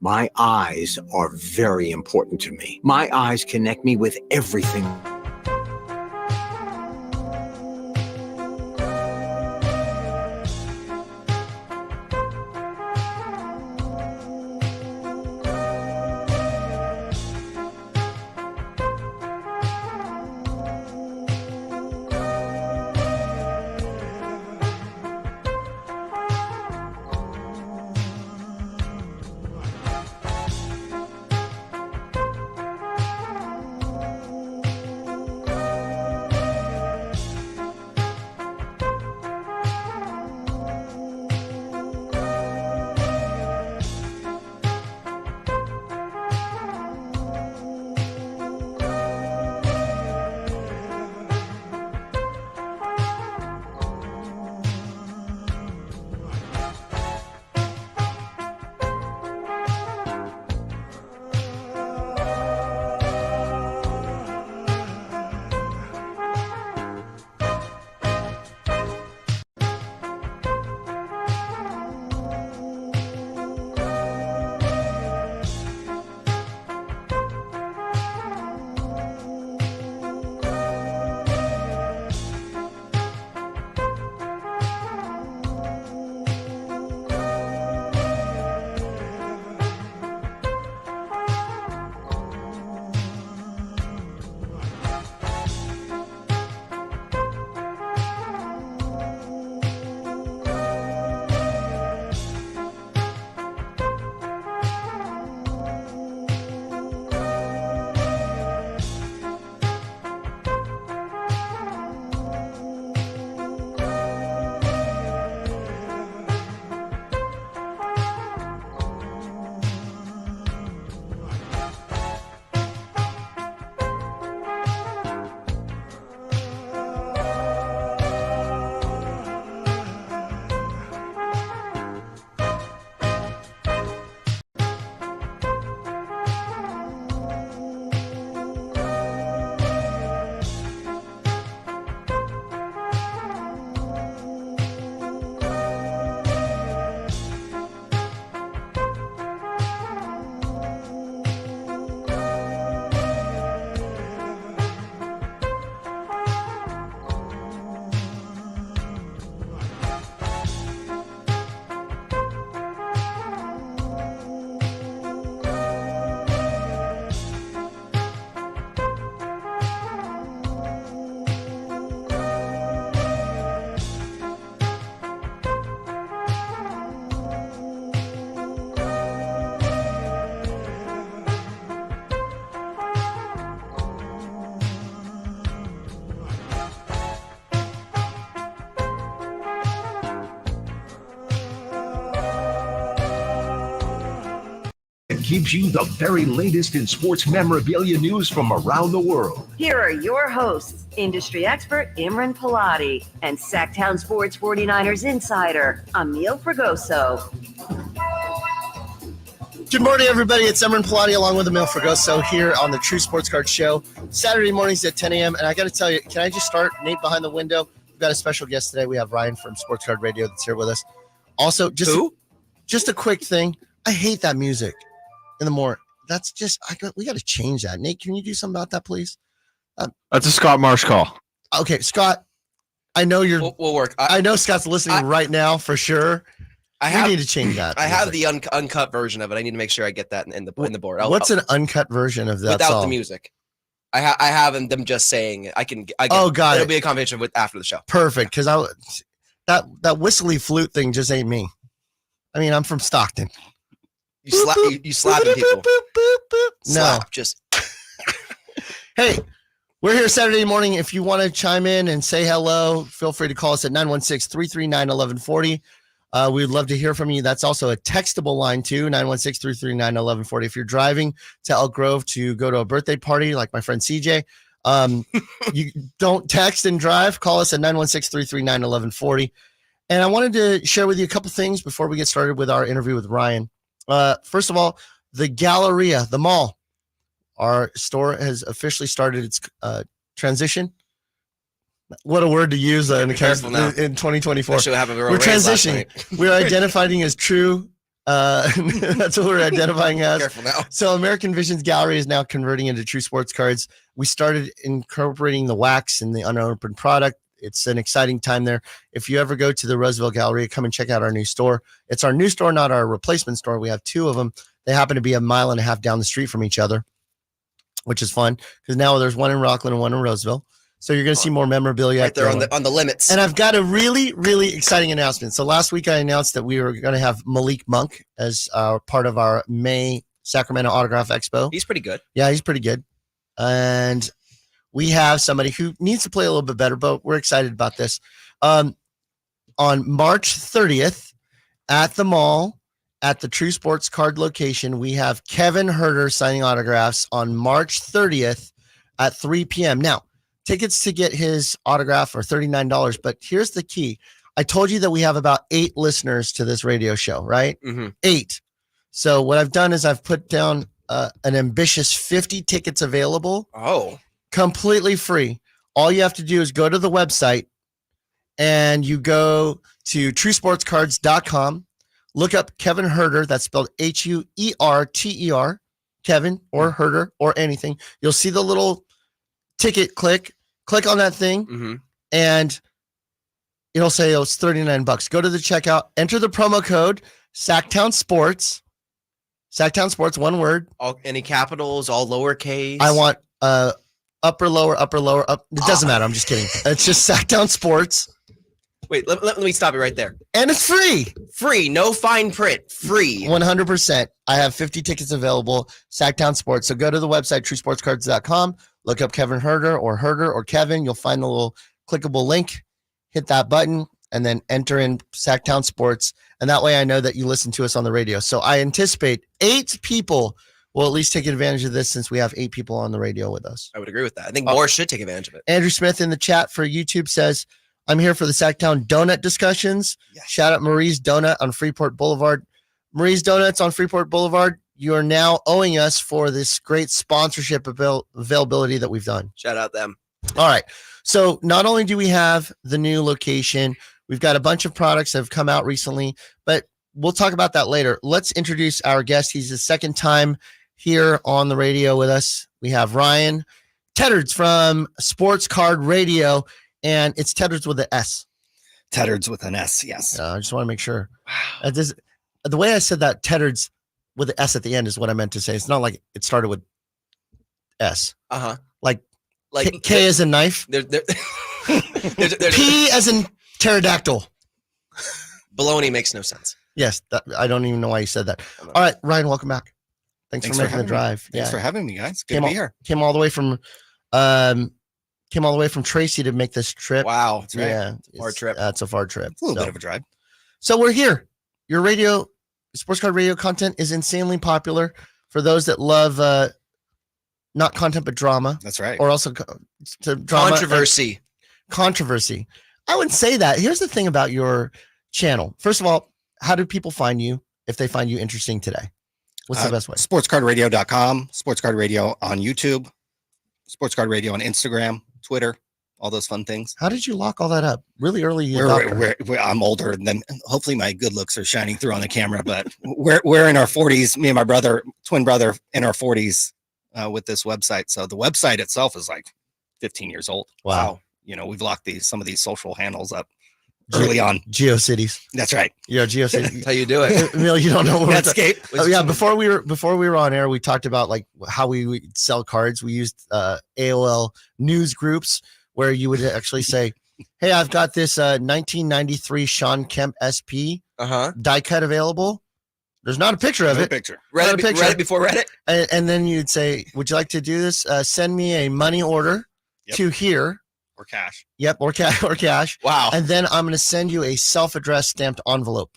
My eyes are very important to me. My eyes connect me with everything. Gives you the very latest in sports memorabilia news from around the world. Here are your hosts, industry expert Imran Pilati and Sacktown Sports 49ers insider Emil Fragoso. Good morning, everybody. It's Imran Pilati along with Emil Fragoso here on the True Sports Card Show. Saturday mornings at 10 a.m. And I got to tell you, can I just start? Nate behind the window. We've got a special guest today. We have Ryan from Sports Card Radio that's here with us. Also, just a quick thing. I hate that music. In the morning. That's just, we got to change that. Nate, can you do something about that, please? That's a Scott Marsh call. Okay, Scott, I know you're. We'll work. I know Scott's listening right now for sure. We need to change that. I have the uncut version of it. I need to make sure I get that in the board. What's an uncut version of that without song? the music? I have them just saying it. I can. Oh, got it. It'll be a conversation with after the show. Perfect, because that whistly flute thing just ain't me. I mean, I'm from Stockton. You slapping people. No, just. Hey, we're here Saturday morning. If you want to chime in and say hello, feel free to call us at 916-339-1140. We'd love to hear from you. That's also a textable line too, 916-339-1140. If you're driving to Elk Grove to go to a birthday party like my friend CJ, you don't text and drive. Call us at 916-339-1140. And I wanted to share with you a couple things before we get started with our interview with Ryan. First of all, the Galleria, the mall, our store has officially started its transition. What a word to use in 2024. We're transitioning. We're identifying as True That's what we're identifying as. Careful now. So American Vision's gallery is now converting into True Sports Cards. We started incorporating the wax in the unopened product. It's an exciting time there. If you ever go to the Roseville Gallery, come and check out our new store. It's our new store, not our replacement store. We have two of them. They happen to be a mile and a half down the street from each other, which is fun because now there's one in Rockland and one in Roseville. So you're going to see more memorabilia Right there on the limits. And I've got a really, really exciting announcement. So last week I announced that we were going to have Malik Monk as part of our May Sacramento Autograph Expo. He's pretty good. Yeah, he's pretty good. And we have somebody who needs to play a little bit better, but we're excited about this. On March 30th at the mall, at the True Sports Card location, we have Kevin Herter signing autographs on March 30th at 3 p.m. Now, tickets to get his autograph are $39, but here's the key. I told you that we have about 8 listeners to this radio show, right? Mm-hmm. 8. So what I've done is I've put down an ambitious 50 tickets available, Oh, completely free. All you have to do is go to the website and you go to truesportscards.com, look up Kevin Herter, that's spelled Huerter, Kevin or Herter or anything. You'll see the little ticket click on that thing, mm-hmm. and it'll say it's $39. Go to the checkout, enter the promo code Sacktown Sports, one word. All any capitals, all lowercase. I want upper, lower, up. It doesn't matter. I'm just kidding. It's just Sacktown Sports, Wait, let me stop it right there. and it's free. Free, no fine print. Free. 100%. I have 50 tickets available. Sacktown Sports. So go to the website truesportscards.com. Look up Kevin Herter or Kevin. You'll find the little clickable link. Hit that button and then enter in Sacktown Sports. And that way I know that you listen to us on the radio. So I anticipate 8 people will at least take advantage of this since we have 8 people on the radio with us. I would agree with that. I think more should take advantage of it. Andrew Smith in the chat for YouTube says, I'm here for the Sacktown Donut discussions. Yes. Shout out Marie's Donut on Freeport Boulevard. Marie's Donuts on Freeport Boulevard. You are now owing us for this great sponsorship availability that we've done. Shout out them. All right. So not only do we have the new location, we've got a bunch of products that have come out recently, but we'll talk about that later. Let's introduce our guest. He's the second time here on the radio with us. We have Ryan Teddards from Sports Card Radio, and it's Teddards with an S. Teddards with an S, yes. I just want to make sure. Wow. The way I said that, Teddards with an S at the end is what I meant to say. It's not like it started with S. Uh-huh. Like Like K as in knife. there's P as in pterodactyl. baloney makes no sense. Yes, I don't even know why you said that. All right, Ryan, welcome back. Thanks for making the having me. drive. Thanks for having me, guys. Good Came to all- be here. Came all the way from Tracy to make this trip. Wow. That's right. Yeah, Far trip. That's a far trip. It's a little So- bit of a drive. So we're here. Your radio, Sports Card Radio content is insanely popular for those that love not content but drama, That's right. or also to drama Controversy. I wouldn't say that. Here's the thing about your channel. First of all, how do people find you if they find you interesting today? What's the best way? Sportscardradio.com, Sports Card Radio on YouTube, Sports Card Radio on Instagram, Twitter, all those fun things. How did you lock all that up? Really early. I'm older than hopefully my good looks are shining through on the camera, but we're in our 40s. Me and my twin brother in our 40s with this website. So the website itself is like 15 years old. Wow. You know, we've locked some of these social handles up early on. GeoCities. That's right. Yeah, That's GeoCities. how you do it. Emil, you don't know what we're Netscape. Oh, yeah, before we were on air, we talked about like how we would sell cards. We used AOL news groups where you would actually say, "Hey, I've got this 1993 Sean Kemp SP Uh-huh. die cut available." There's not a picture of No it, picture. Read Got a picture. it before Reddit? and then you'd say, "Would you like to do this? Send me a money order Yep. to here." Or cash. Yep, or cash, Wow. and then I'm going to send you a self-addressed stamped envelope,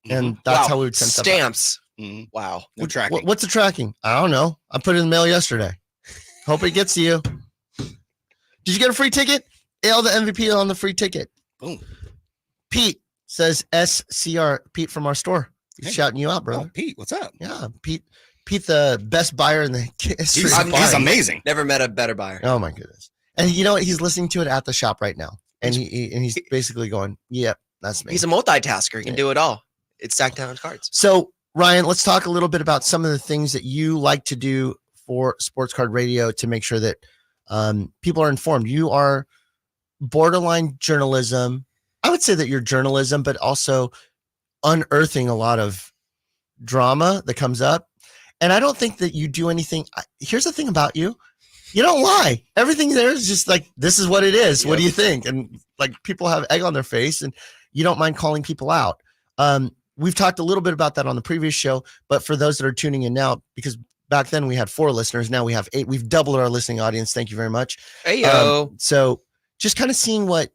and that's Wow. how we would send stuff out. Stamps. Mhm. Wow. No tracking. What's the tracking? I don't know. I put it in the mail yesterday. Hope it gets to you. Did you get a free ticket? Hail the MVP on the free ticket. Boom. Pete says SCR. Pete from our store. He's Hey. shouting you out, Oh, brother. Pete, what's up? Yeah, Pete, the best buyer in the history He's, of he's buying. amazing. Never met a better buyer. Oh my goodness! And you know what? He's listening to it at the shop right now, and he's basically going, "Yep, that's me." He's a multitasker. He can do it all. It's Sacktown Cards. So Ryan, let's talk a little bit about some of the things that you like to do for Sports Card Radio to make sure that people are informed. You are borderline journalism. I would say that you're journalism, but also unearthing a lot of drama that comes up. And I don't think that you do anything. Here's the thing about you. You don't lie. Everything there is just like, this is what it is. Yep. What do you think? And like people have egg on their face and you don't mind calling people out. We've talked a little bit about that on the previous show, but for those that are tuning in now, because back then we had 4 listeners, now we have 8. We've doubled our listening audience. Thank you very much. Hey, yo. So just kind of seeing what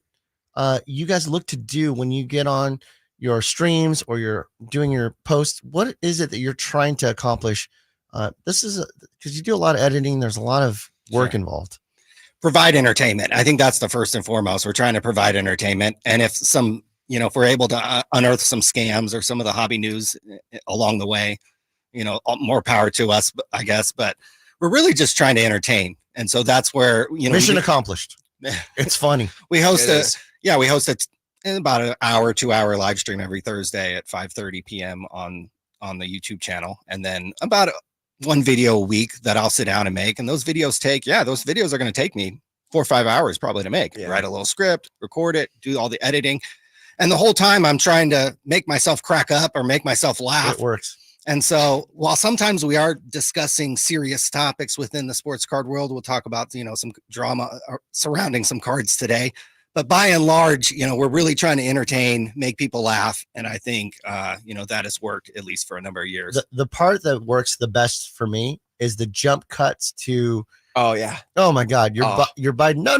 you guys look to do when you get on your streams or you're doing your posts. What is it that you're trying to accomplish? This is because you do a lot of editing. There's a lot of work involved. Provide entertainment. I think that's the first and foremost. We're trying to provide entertainment. And if some, if we're able to unearth some scams or some of the hobby news along the way, more power to us, I guess. But we're really just trying to entertain. And so that's where, mission accomplished. It's funny. We host about an hour, 2-hour live stream every Thursday at 5:30 p.m. on the YouTube channel. And then about one video a week that I'll sit down and make. And those videos are going to take me 4 or 5 hours probably to make. Write a little script, record it, do all the editing. And the whole time I'm trying to make myself crack up or make myself laugh. It works. And so while sometimes we are discussing serious topics within the sports card world, we'll talk about, some drama surrounding some cards today. But by and large, we're really trying to entertain, make people laugh. And I think, that has worked at least for a number of years. The part that works the best for me is the jump cuts to, oh, yeah. Oh, my God. You're Biden. No.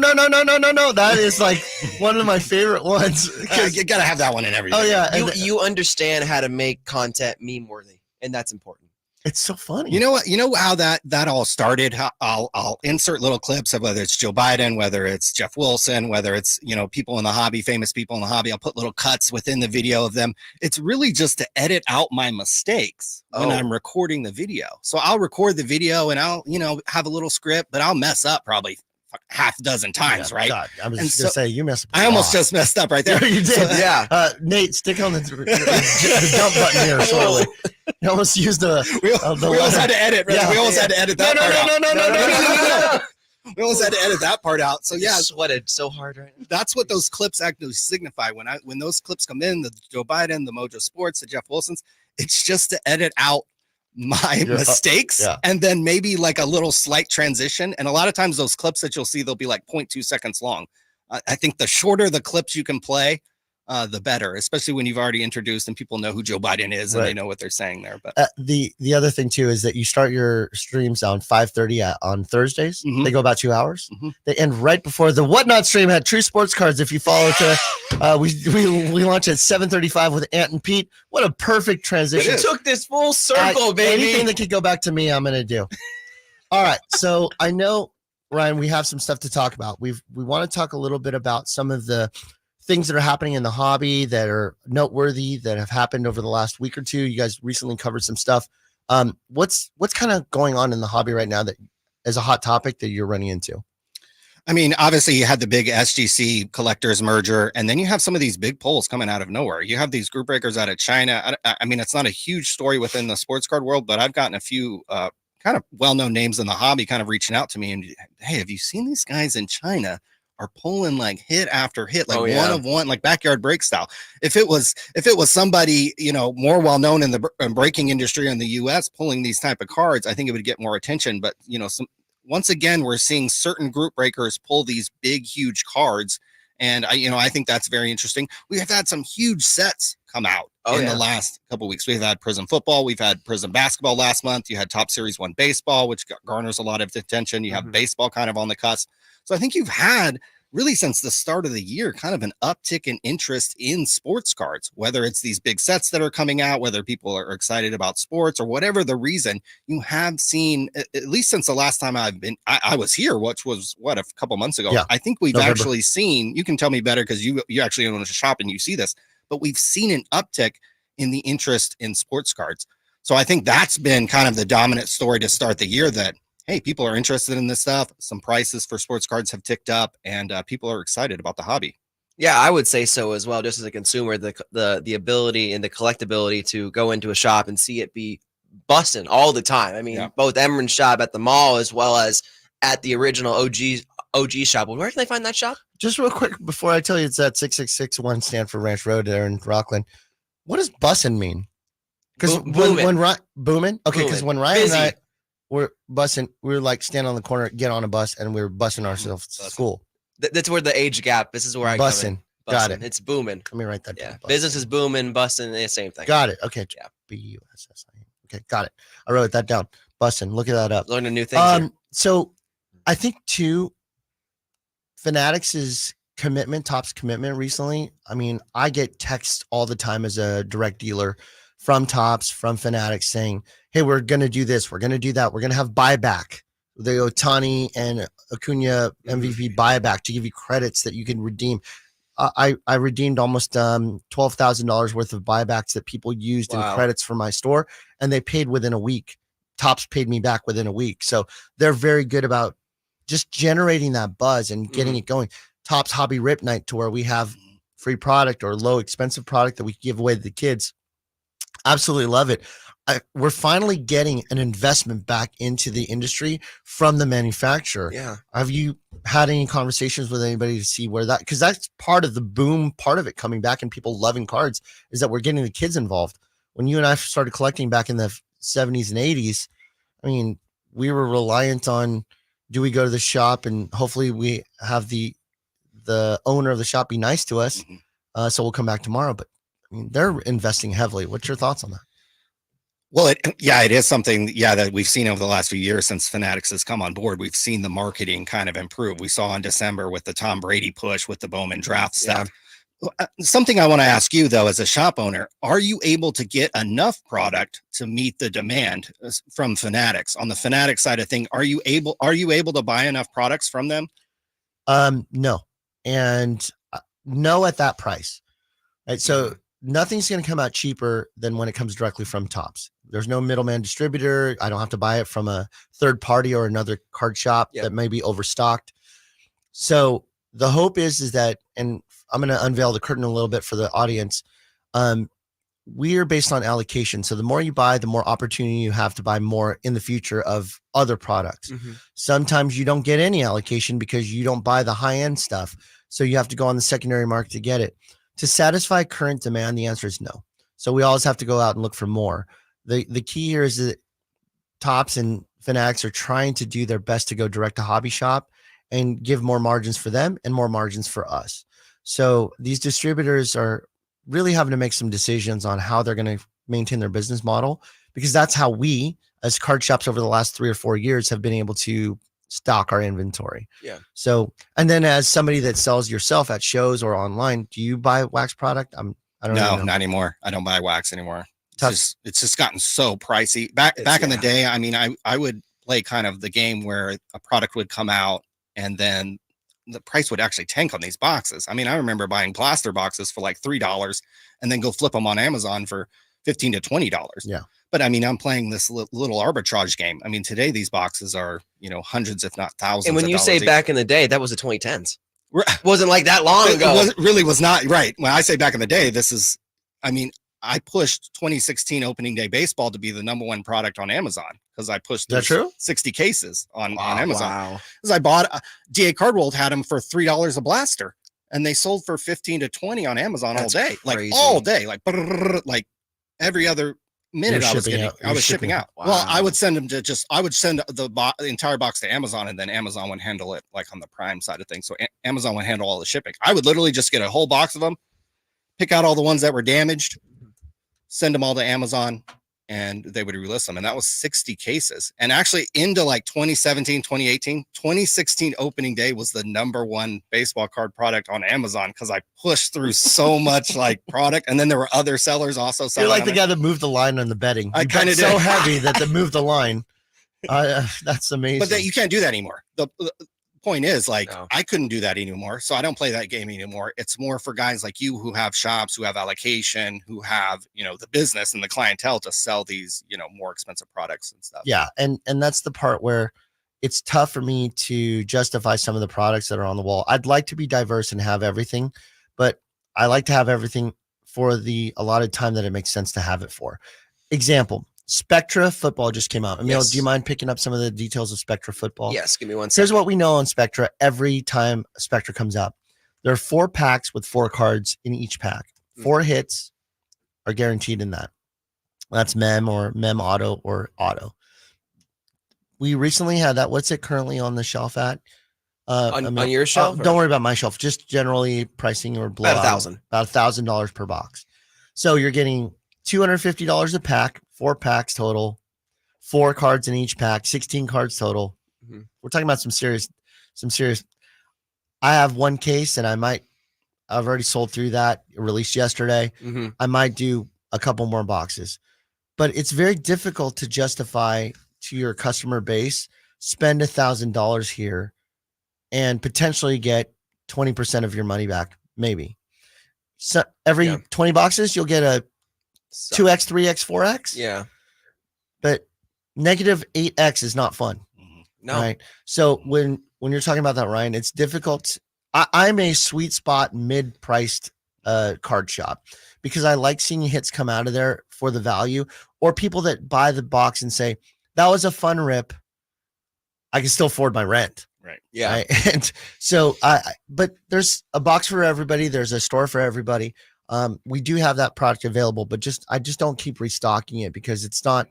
That is like one of my favorite ones. You got to have that one in every Oh, video. yeah. You understand how to make content meme worthy. And that's important. It's so funny. You know what? You know how that all started? I'll insert little clips of whether it's Joe Biden, whether it's Jeff Wilson, whether it's, people in the hobby, famous people in the hobby. I'll put little cuts within the video of them. It's really just to edit out my mistakes when I'm recording the video. So I'll record the video and I'll, have a little script, but I'll mess up probably half a dozen times, right? God, I was just going to say, you messed up. I almost just messed up right there. You did. So, Nate, stick on the dump button here shortly. You almost used we almost had to edit. Right? Yeah, we almost had to edit that part out. No. We almost had to edit that part out. So yeah, I sweated so hard right now. That's what those clips actually signify. When those clips come in, the Joe Biden, the Mojo Sports, the Jeff Wilsons, it's just to edit out my mistakes and then maybe like a little slight transition. And a lot of times those clips that you'll see, they'll be like 0.2 seconds long. I think the shorter the clips you can play, the better, especially when you've already introduced and people know who Joe Biden is and they know what they're saying there. But the other thing too is that you start your streams on 5:30 on Thursdays. Mm-hmm. They go about 2 hours. Mm-hmm. They end right before the Whatnot stream at True Sports Cards. If you follow to, we launch at 7:35 with Ant and Pete. What a perfect transition! You took this full circle, baby. Anything that could go back to me, I'm gonna do. All right, so I know, Ryan, we have some stuff to talk about. We want to talk a little bit about some of the things that are happening in the hobby that are noteworthy that have happened over the last week or two. You guys recently covered some stuff. What's kind of going on in the hobby right now that is a hot topic that you're running into? I mean, obviously you had the big SGC collectors merger, and then you have some of these big polls coming out of nowhere. You have these group breakers out of China. I mean, it's not a huge story within the sports card world, but I've gotten a few kind of well-known names in the hobby kind of reaching out to me and, hey, have you seen these guys in China are pulling like hit after hit, like one of one, like backyard break style. If it was somebody, more well-known in the breaking industry in the US pulling these type of cards, I think it would get more attention. But, once again, we're seeing certain group breakers pull these big, huge cards. And I think that's very interesting. We have had some huge sets come out in the last couple of weeks. We've had Prism football. We've had Prism basketball last month. You had Top Series 1 baseball, which garners a lot of attention. You have baseball kind of on the cusp. So I think you've had really since the start of the year, kind of an uptick in interest in sports cards, whether it's these big sets that are coming out, whether people are excited about sports or whatever the reason. You have seen, at least since the last time I was here, which was a couple months ago. Yeah. I think we've actually seen, you can tell me better because you actually own a shop and you see this, but we've seen an uptick in the interest in sports cards. So I think that's been kind of the dominant story to start the year, that hey, people are interested in this stuff. Some prices for sports cards have ticked up, and people are excited about the hobby. Yeah, I would say so as well. Just as a consumer, the ability and the collectability to go into a shop and see it be busting all the time. I mean, Yeah. both Emran's shop at the mall as well as at the original OG shop. Well, where can they find that shop? Just real quick before I tell you, it's at 6661 Stanford Ranch Road there in Rockland. What does bussin' mean? Because Booming. when booming, okay, because Booming. when Ryan Busy. and I were bussing, we were like standing on the corner, get on a bus, and we were bussing ourselves to Bussin'. school. That's where the age gap. This is where I Bussin'. come in. Got Bussin'. it. It's booming. Let me write that Yeah, down. business is booming, busting, the same thing. Got it. Okay. Yeah. BUSSIN. Okay, got it. I wrote that down. Bussin'. Look at that up. Learning new things. Here. So I think too, Fanatics' commitment, Topps commitment recently. I mean, I get texts all the time as a direct dealer from Topps, from Fanatics saying, hey, we're going to do this. We're going to do that. We're going to have buyback. The Otani and Acuna MVP buyback to give you credits that you can redeem. I redeemed almost $12,000 worth of buybacks that people used in Wow. credits for my store, and they paid within a week. Topps paid me back within a week. So they're very good about just generating that buzz and getting it going. Topps Hobby Rip Night, to where we have free product or low expensive product that we give away to the kids. Absolutely love it. We're finally getting an investment back into the industry from the manufacturer. Yeah. Have you had any conversations with anybody to see where that, because that's part of the boom, part of it coming back and people loving cards is that we're getting the kids involved. When you and I started collecting back in the 70s and 80s, I mean, we were reliant on, do we go to the shop and hopefully we have the owner of the shop be nice to us. So we'll come back tomorrow. But I mean, they're investing heavily. What's your thoughts on that? Well, it is something, that we've seen over the last few years since Fanatics has come on board. We've seen the marketing kind of improve. We saw in December with the Tom Brady push with the Bowman draft stuff. Something I want to ask you though, as a shop owner, are you able to get enough product to meet the demand from Fanatics? On the Fanatics side of thing, are you able to buy enough products from them? No, and no at that price. Right. So nothing's going to come out cheaper than when it comes directly from Topps. There's no middleman distributor. I don't have to buy it from a third party or another card shop that may be overstocked. So the hope is that, and I'm going to unveil the curtain a little bit for the audience. We are based on allocation. So the more you buy, the more opportunity you have to buy more in the future of other products. Sometimes you don't get any allocation because you don't buy the high end stuff. So you have to go on the secondary market to get it. To satisfy current demand, the answer is no. So we always have to go out and look for more. The key here is that Topps and Fanatics are trying to do their best to go direct to hobby shop and give more margins for them and more margins for us. So these distributors are really having to make some decisions on how they're going to maintain their business model, because that's how we, as card shops over the last 3 or 4 years, have been able to stock our inventory. Yeah. So, and then as somebody that sells yourself at shows or online, do you buy wax product? I don't No, know. not anymore. I don't buy wax anymore. Tough. It's just gotten so pricey. Back in the day, I mean, I would play kind of the game where a product would come out and then the price would actually tank on these boxes. I mean, I remember buying plaster boxes for like $3 and then go flip them on Amazon for $15 to $20. Yeah. But I mean, I'm playing this little arbitrage game. I mean, today these boxes are, hundreds, if not thousands. And when of you say dollars each. back in the day, that was the 2010s. Right. Wasn't like that long ago. Really was not right. When I say back in the day, I pushed 2016 opening day baseball to be the number 1 product on Amazon because I pushed That true? 60 cases on Amazon. Wow. Because I bought DA Cardworld had them for $3 a blaster, and they sold for 15 to 20 on Amazon That's all day, crazy. like all day, like every other minute I was shipping out. Wow. Well, I would send them to I would send the entire box to Amazon, and then Amazon would handle it like on the Prime side of things. So Amazon would handle all the shipping. I would literally just get a whole box of them, pick out all the ones that were damaged, send them all to Amazon, and they would relist them. And that was 60 cases. And actually into like 2017, 2018, 2016 opening day was the number 1 baseball card product on Amazon because I pushed through so much like product. And then there were other sellers also You're selling. like the on guy that moved the line on the betting. I You bet kinda so did. heavy that they moved the line. That's amazing. But you can't do that anymore. The point is, like, No. I couldn't do that anymore. So I don't play that game anymore. It's more for guys like you who have shops, who have allocation, who have, the business and the clientele to sell these, more expensive products and stuff. Yeah, and that's the part where it's tough for me to justify some of the products that are on the wall. I'd like to be diverse and have everything, but I like to have everything for the allotted time that it makes sense to have it for. Example, Spectra football just came out. Emil, Yes. do you mind picking up some of the details of Spectra football? Yes, give me one second. Here's what we know on Spectra every time Spectra comes out. There are 4 packs with 4 cards in each pack. 4 hits are guaranteed in that. That's mem or mem auto or auto. We recently had that. What's it currently on the shelf at? On your shelf? Don't worry about my shelf. Just generally pricing or blowout. About $1,000 per box. So you're getting $250 a pack, 4 packs total, 4 cards in each pack, 16 cards total. Mhm. We're talking about some serious. I have 1 case and I've already sold through that, released yesterday. Mhm. I might do a couple more boxes, but it's very difficult to justify to your customer base, spend $1,000 here and potentially get 20% of your money back. Maybe. So every 20 boxes, you'll get a 2x, 3x, 4x. Yeah. But negative 8x is not fun. No. Right. So when you're talking about that, Ryan, it's difficult. I'm a sweet spot mid-priced card shop because I like seeing hits come out of there for the value, or people that buy the box and say, that was a fun rip. I can still afford my rent. Right. Yeah. Right? And so but there's a box for everybody. There's a store for everybody. We do have that product available, but I just don't keep restocking it because it's not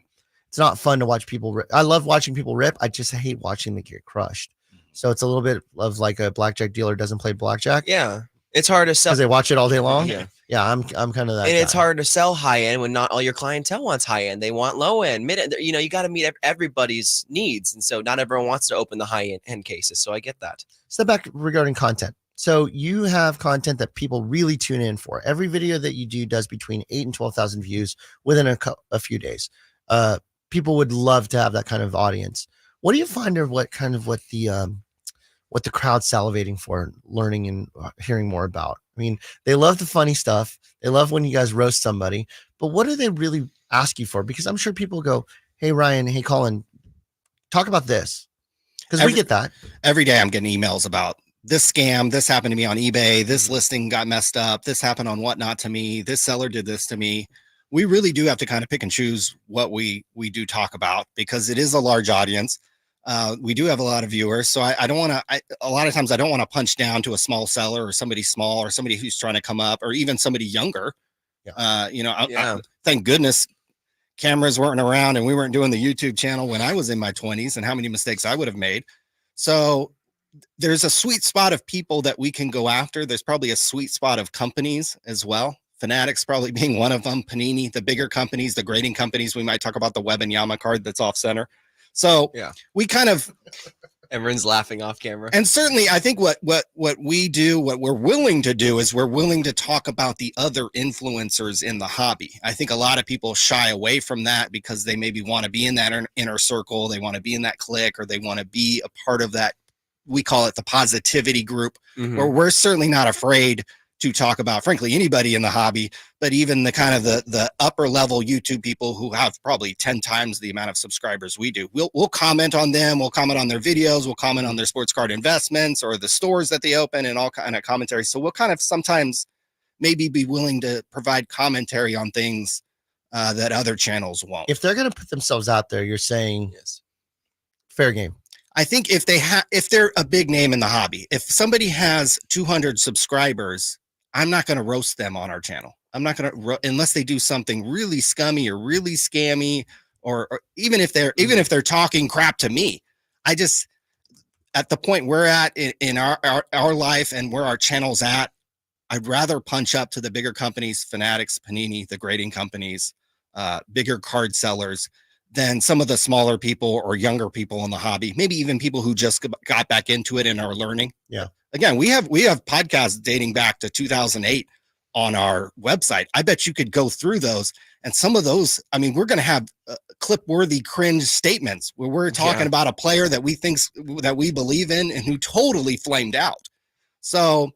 fun to watch people rip. I love watching people rip. I just hate watching them get crushed. So it's a little bit of like a blackjack dealer doesn't play blackjack. Yeah. It's hard to sell. Because they watch it all day long. Yeah. Yeah, I'm kind of that. And it's guy. hard to sell high end when not all your clientele wants high end. They want low end, mid end. You know, you got to meet everybody's needs. And so not everyone wants to open the high end cases. So I get that. Step back regarding content. So you have content that people really tune in for. Every video that you do does between 8 and 12,000 views within a few days. People would love to have that kind of audience. What do you find are what the crowd's salivating for, learning and hearing more about? I mean, they love the funny stuff. They love when you guys roast somebody, but what do they really ask you for? Because I'm sure people go, hey, Ryan, hey, Colin, talk about this. Because we get that. Every day I'm getting emails about this scam. This happened to me on eBay. This listing got messed up. This happened on Whatnot to me. This seller did this to me. We really do have to kind of pick and choose what we do talk about because it is a large audience. We do have a lot of viewers. So I don't want to, a lot of times I don't want to punch down to a small seller or somebody small or somebody who's trying to come up or even somebody younger. Yeah. Thank goodness cameras weren't around and we weren't doing the YouTube channel when I was in my 20s and how many mistakes I would have made. So there's a sweet spot of people that we can go after. There's probably a sweet spot of companies as well. Fanatics probably being one of them. Panini, the bigger companies, the grading companies. We might talk about the Webb and Yama card that's off center. So Yeah. we kind of, Everyone's laughing off camera. and certainly I think what we do, what we're willing to do is we're willing to talk about the other influencers in the hobby. I think a lot of people shy away from that because they maybe want to be in that inner circle. They want to be in that clique or they want to be a part of that. We call it the positivity group, Mhm. where we're certainly not afraid to talk about, frankly, anybody in the hobby, but even the kind of the upper level YouTube people who have probably 10 times the amount of subscribers we do. We'll comment on them. We'll comment on their videos. We'll comment on their sports card investments or the stores that they open and all kind of commentary. So we'll kind of sometimes maybe be willing to provide commentary on things that other channels won't. If they're going to put themselves out there, you're saying Yes. fair game. I think if they're a big name in the hobby, if somebody has 200 subscribers, I'm not going to roast them on our channel. I'm not going to, unless they do something really scummy or really scammy, or even if they're talking crap to me. I just, at the point we're at in our life and where our channel's at, I'd rather punch up to the bigger companies, Fanatics, Panini, the grading companies, bigger card sellers, than some of the smaller people or younger people in the hobby, maybe even people who just got back into it and are learning. Yeah. Again, we have podcasts dating back to 2008 on our website. I bet you could go through those, and some of those, I mean, we're going to have clip-worthy cringe statements where we're talking about a player that we believe in and who totally flamed out. So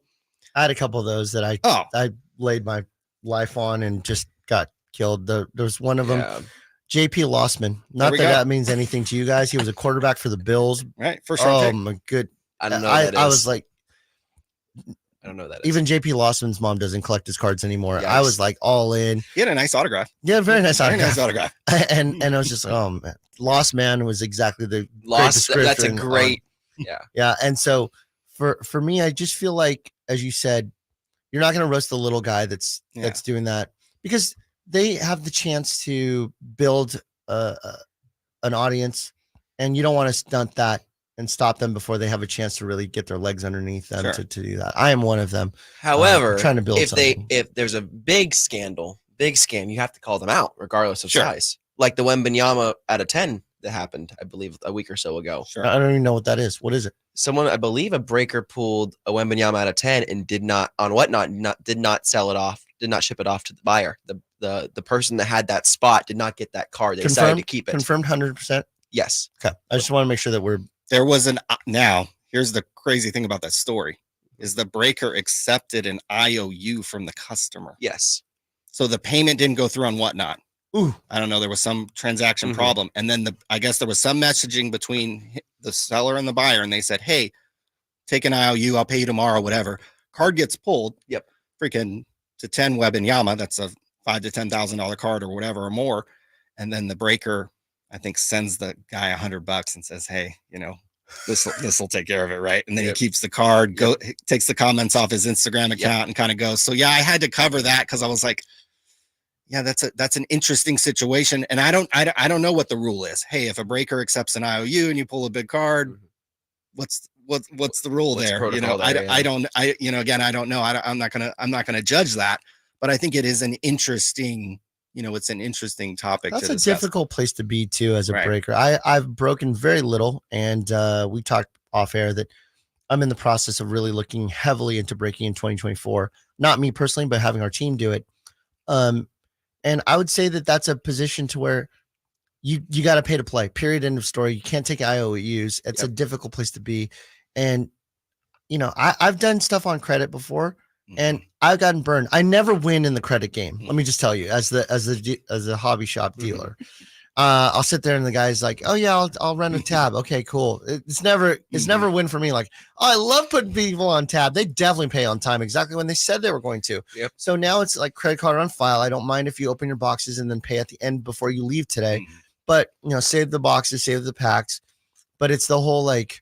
I had a couple of those that I laid my life on and just got killed. There's one of them, Yeah. JP Lossman. Not we that go. that means anything to you guys. He was a quarterback for the Bills. right, first round pick. My good. I don't know. What that I is. was like, I don't know that. Even JP Lossman's mom doesn't collect his cards anymore. I Yikes. was like all in. He had a nice autograph. Yeah, very nice Very autograph. nice autograph. and I was just, oh man, Lost Man was exactly the great Lost. That's a description on- great. Yeah. Yeah, and so for me, I just feel like, as you said, you're not going to roast the little guy that's doing that, because they have the chance to build an audience, and you don't want to stunt that and stop them before they have a chance to really get their legs underneath them Sure. to do that. I am one of them. However, trying to build something. if there's a big scandal, big scam, you have to call them out regardless of Sure. size. Like the Wembanyama out of 10 that happened, I believe, a week or so ago. Sure. I don't even know what that is. What is it? Someone, I believe, a breaker pulled a Wembanyama out of 10 and did not sell it off, did not ship it off to the buyer. The person that had that spot did not get that card. They decided to keep it. Confirmed 100%. Yes. Okay. I just want to make sure that we're There was now here's the crazy thing about that story is the breaker accepted an IOU from the customer. Yes. So the payment didn't go through on Whatnot. Ooh. I don't know. There was some transaction Mhm. problem. And then I guess there was some messaging between the seller and the buyer. And they said, hey, take an IOU. I'll pay you tomorrow, whatever. Card gets pulled. Yep. Freaking to 10 Wembanyama. That's a $5,000 to $10,000 card or whatever or more. And then the breaker, I think, sends the guy $100 and says, hey, this will take care of it, right? And then Yep. he keeps the card, takes the comments off his Instagram account and kind of goes. So yeah, I had to cover that because I was like, yeah, that's an interesting situation. And I don't know what the rule is. Hey, if a breaker accepts an IOU and you pull a big card, what's the rule What's the there? protocol there, I don't know. I'm not gonna judge that, but I think it is an interesting, it's an interesting topic. That's to a discuss. difficult place to be too as a Right. breaker. I've broken very little, and we talked off air that I'm in the process of really looking heavily into breaking in 2024. Not me personally, but having our team do it. And I would say that that's a position to where you got to pay to play. Period. End of story. You can't take IOUs. It's a difficult place to be, and I've done stuff on credit before. And I've gotten burned. I never win in the credit game. Let me just tell you, as a hobby shop dealer, I'll sit there and the guy's like, "Oh yeah, I'll run a tab." Okay, cool. It's never a win for me. Like, oh, I love putting people on tab. They definitely pay on time, exactly when they said they were going to. Yep. So now it's like credit card on file. I don't mind if you open your boxes and then pay at the end before you leave today. But save the boxes, save the packs. But it's the whole like,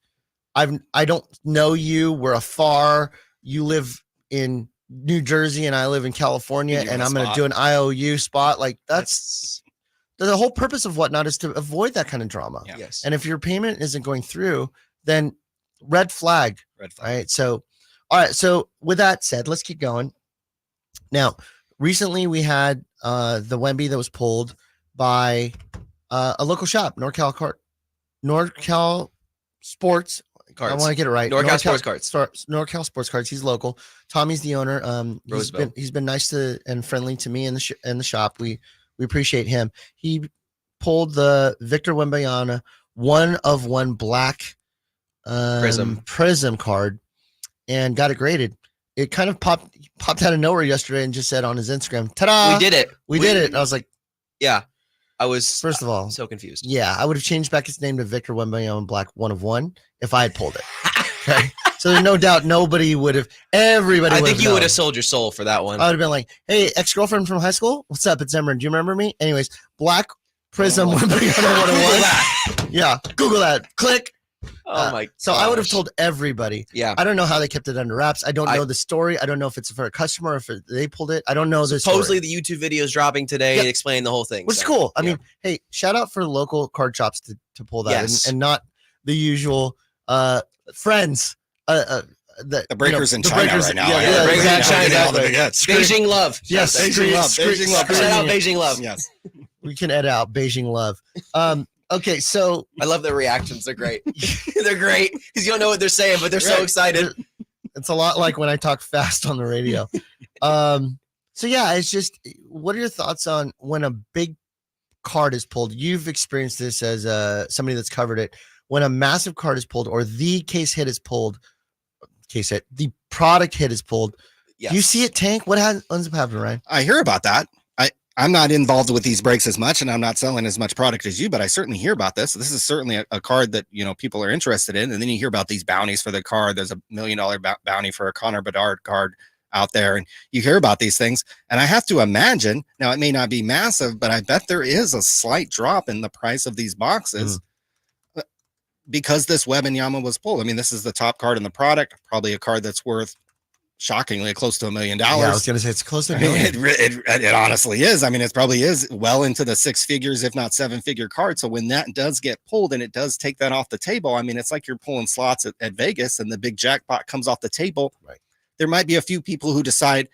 I don't know you. We're afar. You live in New Jersey and I live in California, You and want a I'm going to spot. do an IOU spot. Like that's the whole purpose of Whatnot is to avoid that kind of drama. Yeah. Yes. And if your payment isn't going through, then red flag. Red All flag. right. So, all right. So with that said, let's keep going. Now, recently we had the Wemby that was pulled by a local shop, NorCal Sports. I want to get it right. NorCal Sports Cards. NorCal Sports Cards. He's local. Tommy's the owner. Roseville. He's been nice and friendly to me in the shop. We appreciate him. He pulled the Victor Wembanyama 1/1 black prism card and got it graded. It kind of popped out of nowhere yesterday and just said on his Instagram, "Ta-da! We did it. We did it." And I was like, Yeah. I was first of all, so confused. yeah, I would have changed back his name to Victor Wembanyama Black 1/1 if I had pulled it. Okay. So there's no doubt everybody I would think you known. would have sold your soul for that one. I would have been like, "Hey, ex-girlfriend from high school, what's up? It's Emran. Do you remember me?" Anyways, Black Prism Wembanyama 1/1. Yeah, Google that. Click. Oh my! So I would have gosh. told everybody. Yeah. I don't know how they kept it under wraps. I don't know the story. I don't know if it's for a customer or if they pulled it. I don't know this. Supposedly the YouTube video is dropping today Yep. explaining the whole thing. Which is so, cool. I yeah. mean, hey, shout out for local card shops to pull that Yes. and not the usual friends. The breakers in China right now. Yeah, the breakers in exactly. China. Exactly. Beijing love. Yes, Beijing love. screen- Beijing love. screen- Shout out Beijing love. Yes. We can edit out Beijing love. Okay, so I love their reactions. They're great. They're great because you don't know what they're saying, but they're so Right. excited. it's a lot like when I talk fast on the radio. So yeah, it's just, what are your thoughts on when a big card is pulled? You've experienced this as somebody that's covered it. When a massive card is pulled or the the product hit is pulled. Yes. You see it tank. What ends up happening, Ryan? I hear about that. I'm not involved with these breaks as much, and I'm not selling as much product as you, but I certainly hear about this. This is certainly a card that, you know, people are interested in. And then you hear about these bounties for the card. There's $1 million bounty for a Connor Bedard card out there, and you hear about these things. And I have to imagine, now it may not be massive, but I bet there is a slight drop in the price of these boxes because this Wembanyama was pulled. I mean, this is the top card in the product, probably a card that's worth shockingly close to $1 million. Yeah, I was going to say it's close to I $1 mean, million. it honestly is. I mean, it probably is well into the 6 figures, if not 7-figure card. So when that does get pulled and it does take that off the table, I mean, it's like you're pulling slots at Vegas and the big jackpot comes off the table. Right. There might be a few people who decide,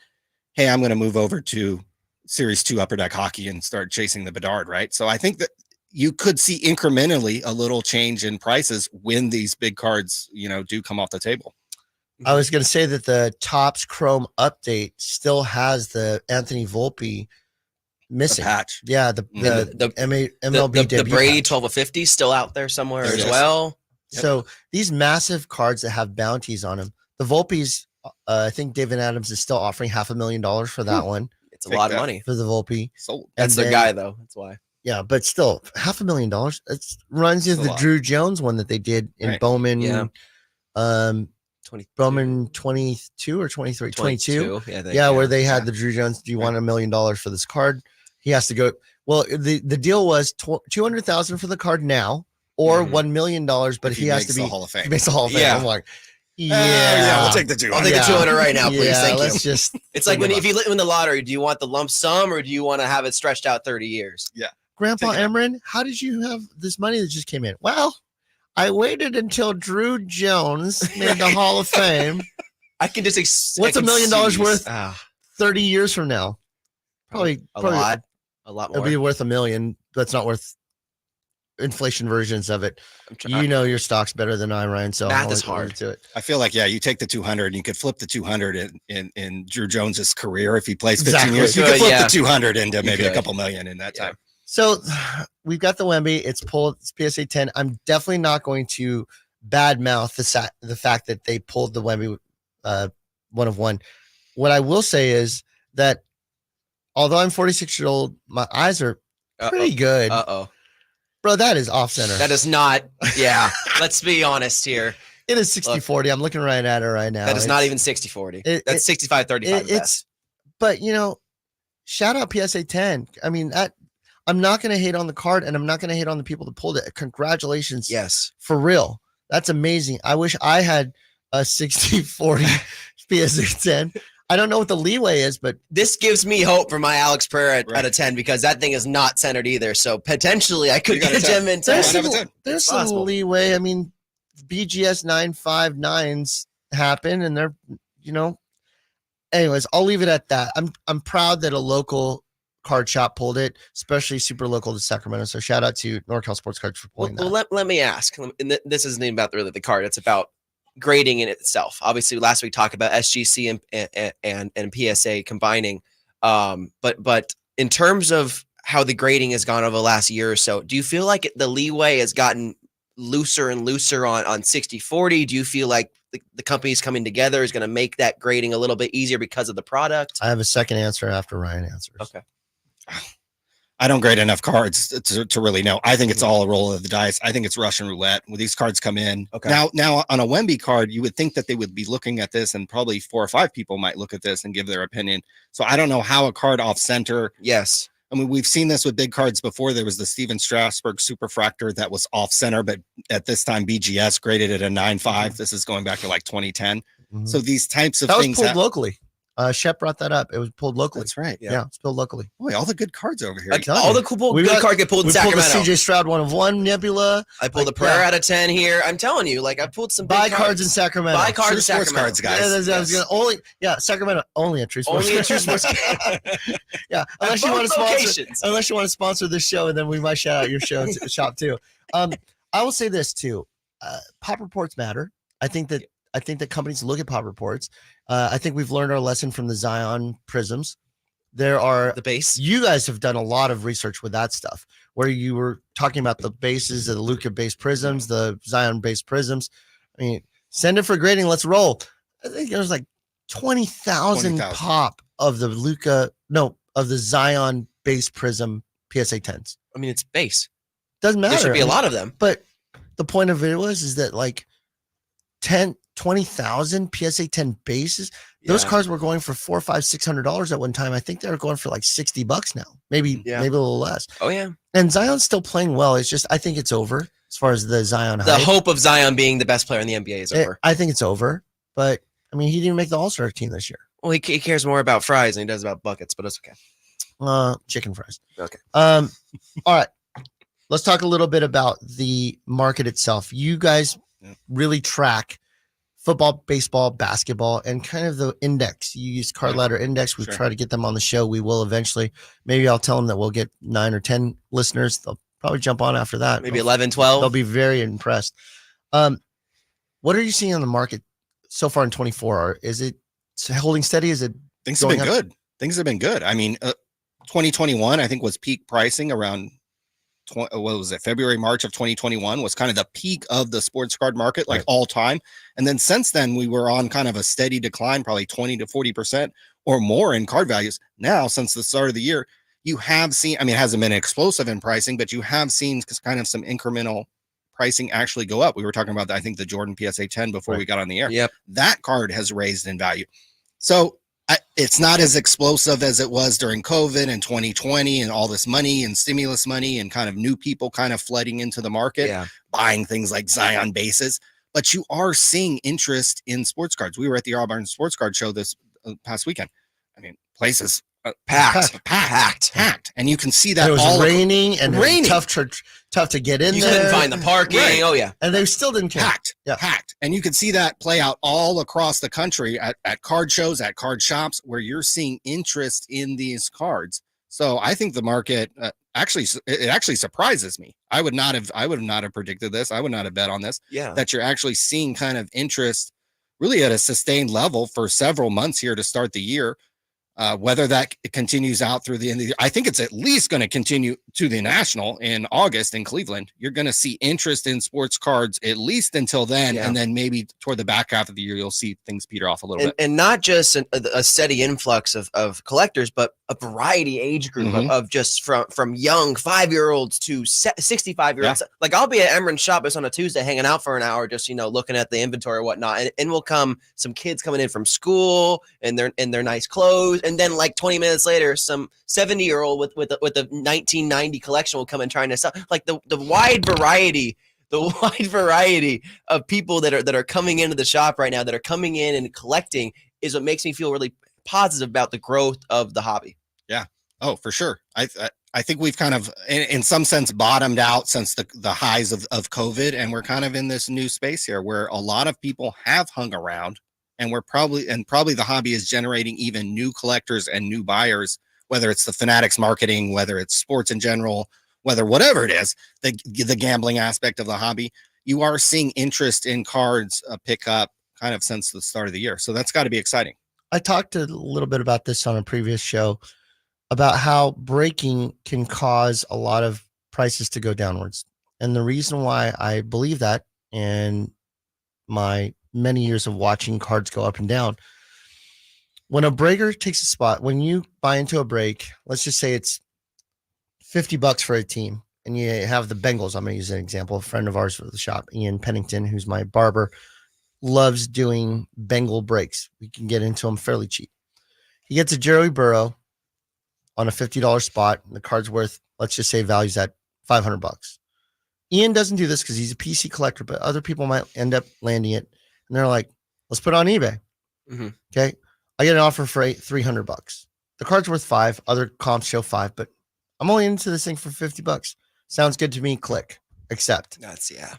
hey, I'm going to move over to Series 2 Upper Deck Hockey and start chasing the Bedard, right? So I think that you could see incrementally a little change in prices when these big cards, you know, do come off the table. I was going to say that the Topps Chrome update still has the Anthony Volpe missing. The patch. Yeah, the MLB the debut Brady patch. 12 of 50 still out there somewhere There it as is. well. So these massive cards that have bounties on them, the Volpes, I think David Adams is still offering $500,000 for that one, It's a Take lot that. of money. for the Volpe. Sold. That's And their then- guy though. That's why. Yeah, but still, $500,000. It runs It's into a the lot. Drew Jones one that they did in Right. Bowman. Yeah. 22 Bowman 22 or 23, 22. Yeah, Yeah, where they had the Drew Jones. Do you want $1 million for this card? He has to go. Well, the deal was $200,000 for the card now, or Mhm. $1 million. But he has to makes be the Hall of Fame. He makes the Hall of Fame. Yeah. I'm like, Yeah, we'll take the 200. I'll take the 200 right now, please. Yeah, Thank you. let's just. It's like when if you win the lottery, do you want the lump sum or do you want to have it stretched out 30 years? Grandpa Take it. Emran, how did you have this money that just came in? Well, I waited until Drew Jones made the Hall of Fame I can just. What's $1 million worth? Ah, 30 years from now. Probably a lot It'll more. be worth $1 million. That's not worth inflation versions of it. I'm trying. You know your stocks better than I, Ryan. So Math I'll is leave you hard. to it. I feel like, yeah, you take the 200 and you could flip the 200 in Drew Jones's career. If he plays 15 Exactly. years, you Good, could flip yeah. the 200 into maybe a could. couple million in that Yeah. time. So we've got the Wemby. It's pulled. It's PSA 10. I'm definitely not going to badmouth the fact that they pulled the Wemby 1 of 1. What I will say is that although I'm 46-year-old, my eyes are pretty good. Uh-oh. Bro, that is off center. That is not. Yeah. Let's be honest here. It is 60-40. I'm looking right at it right now. That is not It's- even 60-40. it- That's 65-35. it's, but you know, shout out PSA 10. I mean, I'm not going to hate on the card, and I'm not going to hate on the people that pulled it. Congratulations. Yes. For real. That's amazing. I wish I had a 60-40 PSA 10. I don't know what the leeway is, but This gives me hope for my Alex Pereira at Right. a 10 because that thing is not centered either. So potentially I could You got a get 10. him in 10. there's Might some, have a 10. there's It's some possible. leeway. I mean, BGS 959s happen, and they're, you know, anyways, I'll leave it at that. I'm proud that a local card shop pulled it, especially super local to Sacramento. So shout out to NorCal Sports Cards for Well, pulling that. let me ask. And this isn't even about really the card. It's about grading in itself. Obviously, last week talked about SGC and PSA combining. But in terms of how the grading has gone over the last year or so, do you feel like the leeway has gotten looser and looser on 60-40? Do you feel like the companies coming together is going to make that grading a little bit easier because of the product? I have a second answer after Ryan answers. Okay. I don't grade enough cards to really know. I think it's all a roll of the dice. I think it's Russian roulette when these cards come in. Okay. Now on a Wemby card, you would think that they would be looking at this, and probably 4 or 5 people might look at this and give their opinion. So I don't know how a card off center. Yes. I mean, we've seen this with big cards before. There was the Steven Strasburg Superfractor that was off center, but at this time BGS graded at a 9.5. This is going back to like 2010. Mhm. So these types of that was things. pulled locally. Shep brought that up. It was pulled locally. That's right. Yeah, it's pulled locally. Boy, all the good cards over here. Like, telling all you. the cool We good got- cards get pulled in We pulled the Sacramento. CJ Stroud 1 of 1 Nebula. I pulled like, the Pereira yeah. out of 10 here. I'm telling you, like I pulled some big Buy cards in Sacramento. Buy cards True in sports Sacramento. cards, guys. Yeah, I was Yes. gonna Sacramento only a true sports. Only a true card. sports Yeah, unless you both want to sponsor. locations. Unless you want to sponsor this show, and then we might shout out your show shop too. I will say this too. Pop reports matter. I think that companies look at pop reports. I think we've learned our lesson from the Zion prisms. There are The base. you guys have done a lot of research with that stuff, where you were talking about the bases of the Luca based prisms, the Zion based prisms. I mean, send it for grading. Let's roll. I think there's like 20,000 20,000. pop of the Luca, no, of the Zion base prism PSA 10s. I mean, it's base. Doesn't matter. There should be I a mean, lot of them. But the point of it is that like 20,000 PSA 10 bases, those Yeah. cards were going for $400, $500, $600 at one time. I think they're going for like $60 now, maybe Yeah. maybe a little less. Oh yeah. And Zion's still playing well. It's just I think it's over as far as the Zion The hype. hope of Zion being the best player in the NBA is over. I think it's over. But I mean, he didn't make the All-Star team this year. Well, he cares more about fries than he does about buckets, but it's okay. Chicken fries. Okay. All right. Let's talk a little bit about the market itself. You guys really track football, baseball, basketball, and kind of the index. You use Card Ladder Index. We Sure. try to get them on the show. We will eventually. Maybe I'll tell them that we'll get 9 or 10 listeners. They'll probably jump on after that. Maybe 11, 12. They'll be very impressed. What are you seeing on the market so far in 24? Is it holding steady? Is it Things have going been up? good. Things have been good. I mean, 2021, I think, was peak pricing around what was it? February, March of 2021 was kind of the peak of the sports card market, like Right. all time. And then since then, we were on kind of a steady decline, probably 20 to 40% or more in card values. Now, since the start of the year, you have seen, I mean, it hasn't been explosive in pricing, but you have seen kind of some incremental pricing actually go up. We were talking about, I think, the Jordan PSA 10 before we got on the air. Yep. That card has raised in value. So it's not as explosive as it was during COVID and 2020 and all this money and stimulus money and kind of new people kind of flooding into the market, Yeah. buying things like Zion bases. But you are seeing interest in sports cards. We were at the Auburn Sports Card Show this past weekend. I mean, places packed. And you can see that it was all raining and Raining. tough to get in You there. couldn't find the parking. Right. Oh yeah. And they still didn't care. packed. And you can see that play out all across the country at card shows, at card shops, where you're seeing interest in these cards. So I think the market actually surprises me. I would not have predicted this. I would not have bet on this, Yeah. that you're actually seeing kind of interest really at a sustained level for several months here to start the year. Whether that continues out through the end of the year, I think it's at least going to continue to the National in August in Cleveland. You're going to see interest in sports cards at least until then, Yeah. and then maybe toward the back half of the year, you'll see things peter off a little bit. And not just a steady influx of collectors, but a variety age group Mhm. of just from young 5-year-olds to 65-year-olds. Like I'll be at Emran's shop on a Tuesday hanging out for an hour, just, looking at the inventory or whatnot. And will come some kids coming in from school and their nice clothes. And then like 20 minutes later, some 70-year-old with a 1990 collection will come in trying to sell. Like the wide variety of people that are coming into the shop right now, that are coming in and collecting, is what makes me feel really positive about the growth of the hobby. Oh, for sure. I think we've kind of, in some sense, bottomed out since the highs of COVID, and we're kind of in this new space here where a lot of people have hung around, and probably the hobby is generating even new collectors and new buyers, whether it's the Fanatics marketing, whether it's sports in general, whatever it is, the gambling aspect of the hobby. You are seeing interest in cards pick up kind of since the start of the year. So that's got to be exciting. I talked a little bit about this on a previous show about how breaking can cause a lot of prices to go downwards. And the reason why I believe that, and my many years of watching cards go up and down, when a breaker takes a spot, when you buy into a break, let's just say it's $50 for a team, and you have the Bengals. I'm going to use an example. A friend of ours for the shop, Ian Pennington, who's my barber, loves doing Bengal breaks. We can get into them fairly cheap. He gets a Joey Burrow on a $50 spot, and the card's worth, let's just say, values at $500. Ian doesn't do this because he's a PC collector, but other people might end up landing it, and they're like, let's put it on eBay. Mhm. Okay. I get an offer for $300. The card's worth $5. Other comps show $5, but I'm only into this thing for $50. Sounds good to me. Click. Accept.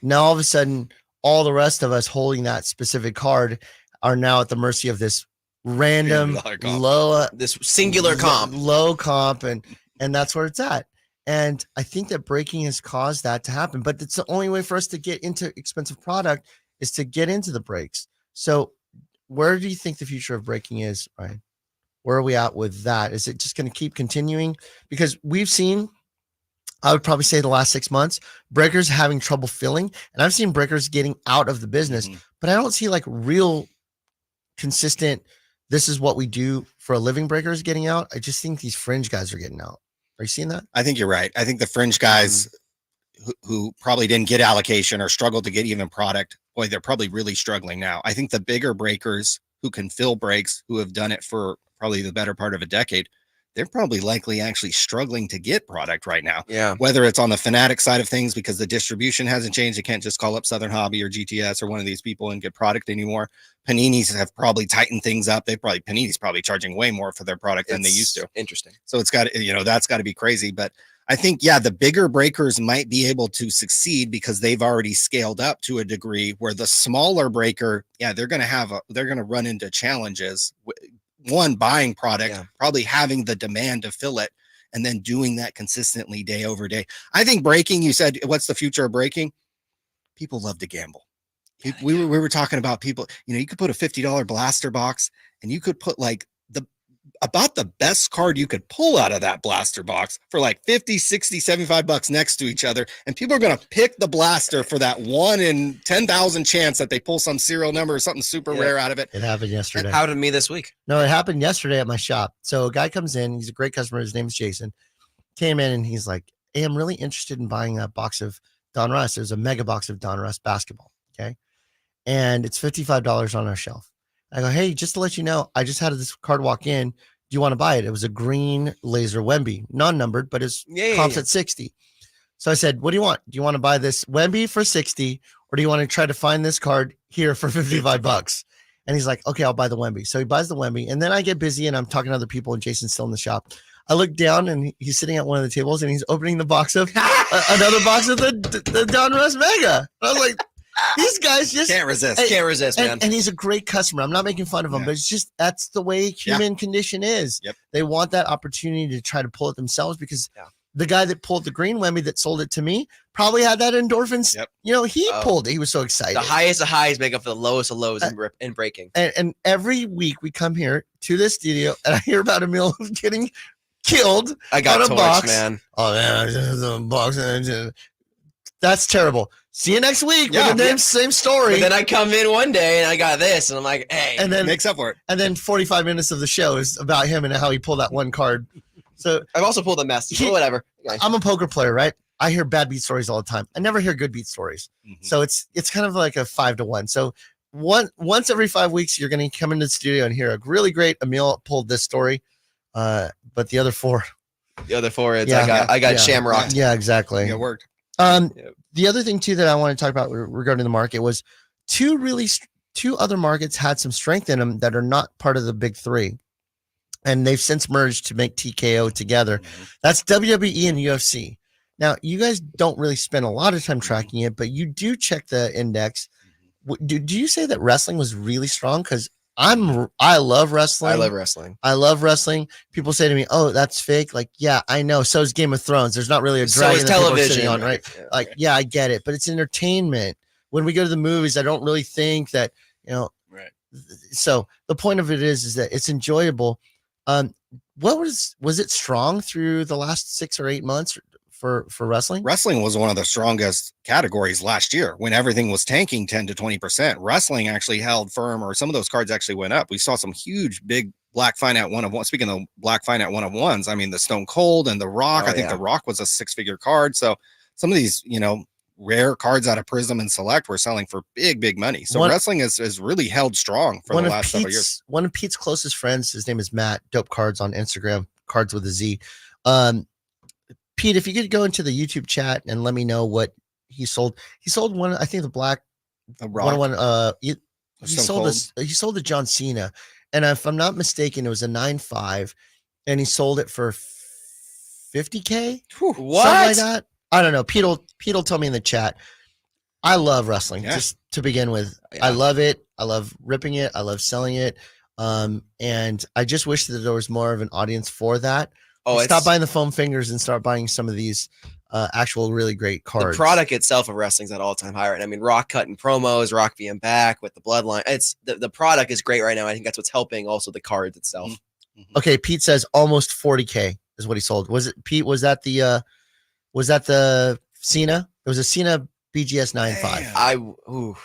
Now, all of a sudden, all the rest of us holding that specific card are now at the mercy of this random $300 comp. This singular comp. low comp, and that's where it's at. And I think that breaking has caused that to happen, but it's the only way for us to get into expensive product is to get into the breaks. So where do you think the future of breaking is, Ryan? Where are we at with that? Is it just going to keep continuing? Because we've seen, I would probably say the last 6 months, breakers having trouble filling, and I've seen breakers getting out of the business, but I don't see like real consistent, this is what we do for a living breakers getting out. I just think these fringe guys are getting out. Are you seeing that? I think you're right. I think the fringe guys who probably didn't get allocation or struggled to get even product, boy, they're probably really struggling now. I think the bigger breakers who can fill breaks, who have done it for probably the better part of a decade, they're probably likely actually struggling to get product right now. Yeah. Whether it's on the Fanatic side of things because the distribution hasn't changed. You can't just call up Southern Hobby or GTS or one of these people and get product anymore. Panini's have probably tightened things up. Panini's probably charging way more for their product than they used to. Interesting. So it's got, that's got to be crazy. But I think, yeah, the bigger breakers might be able to succeed because they've already scaled up to a degree where the smaller breaker, yeah, they're going to run into challenges. One, buying product, probably having the demand to fill it, and then doing that consistently day over day. I think breaking, you said, what's the future of breaking? People love to gamble. We were talking about people, you could put a $50 blaster box and you could put like about the best card you could pull out of that blaster box for like 50, 60, 75 bucks next to each other. And people are going to pick the blaster for that 1 in 10,000 chance that they pull some serial number or something super rare out of it. It happened yesterday. It happened to me this week. No, it happened yesterday at my shop. So a guy comes in, he's a great customer. His name is Jason. Came in and he's like, hey, I'm really interested in buying that box of Don Russ. There's a mega box of Don Russ basketball. Okay. And it's $55 on our shelf. I go, hey, just to let you know, I just had this card walk in. Do you want to buy it? It was a green laser Wemby, non-numbered, but it's comps at 60. So I said, what do you want? Do you want to buy this Wemby for 60, or do you want to try to find this card here for 55 bucks? And he's like, okay, I'll buy the Wemby. So he buys the Wemby, and then I get busy and I'm talking to other people, and Jason's still in the shop. I look down and he's sitting at one of the tables and he's opening the box of another box of the Don Russ Mega. I was like, these guys just can't resist. Can't resist, man. And he's a great customer. I'm not making fun of him, but it's just that's the way human condition is. Yep. They want that opportunity to try to pull it themselves because the guy that pulled the green Wemby that sold it to me probably had that endorphins. Yep. He pulled it. He was so excited. The highest of highs make up for the lowest of lows in breaking. And every week we come here to this studio and I hear about Emil getting killed. I got on a torched, box. man. Oh man, the box. That's terrible. See you next week with the same story. But then I come in one day and I got this, and I'm like, hey, and then makes up for it. And then 45 minutes of the show is about him and how he pulled that one card. So I've also pulled a mess. But whatever. Okay. I'm a poker player, right? I hear bad beat stories all the time. I never hear good beat stories. Mm-hmm. So it's kind of like a 5-1. So once every 5 weeks, you're going to come into the studio and hear a really great Emil pulled this story. But the other four, I got shamrocked. Yeah, exactly. It worked. The other thing too that I want to talk about regarding the market was two other markets had some strength in them that are not part of the big three, and they've since merged to make TKO together. Mm-hmm. That's WWE and UFC. Now, you guys don't really spend a lot of time tracking it, but you do check the index. Do you say that wrestling was really strong? Because I love wrestling. I love wrestling. People say to me, "Oh, that's fake." Like, yeah, I know. So is Game of Thrones. There's not really a dragon that people are sitting on, right? Yeah, I get it, but it's entertainment. When we go to the movies, I don't really think that, Right. So the point of it is that it's enjoyable. What was it strong through the last 6 or 8 months for wrestling? Wrestling was one of the strongest categories last year when everything was tanking 10 to 20%. Wrestling actually held firm, or some of those cards actually went up. We saw some huge, big Black Finite one-of-one. Speaking of Black Finite one-of-ones, I mean, the Stone Cold and the Rock, I think the Rock was a 6-figure card. So some of these, rare cards out of Prism and Select were selling for big money. So wrestling has really held strong for the last several years. One of Pete's closest friends, his name is Matt, Dope Cards on Instagram, cards with a Z. Pete, if you could go into the YouTube chat and let me know what he sold. He sold one, I think the Rock. He sold the John Cena. And if I'm not mistaken, it was a 9.5 and he sold it for 50K. What? Something like that. I don't know. Pete will tell me in the chat. I love wrestling just to begin with. Yeah. I love it. I love ripping it. I love selling it. And I just wish that there was more of an audience for that. Stop buying the foam fingers and start buying some of these actual really great cards. The product itself of wrestling's at all-time high right now. I mean, Rock cutting promos, Rock being back with the bloodline. It's the product is great right now. I think that's what's helping also the cards itself. Mm-hmm. Okay, Pete says almost 40K is what he sold. Was it Pete? Was that the Cena? It was a Cena BGS 9.5.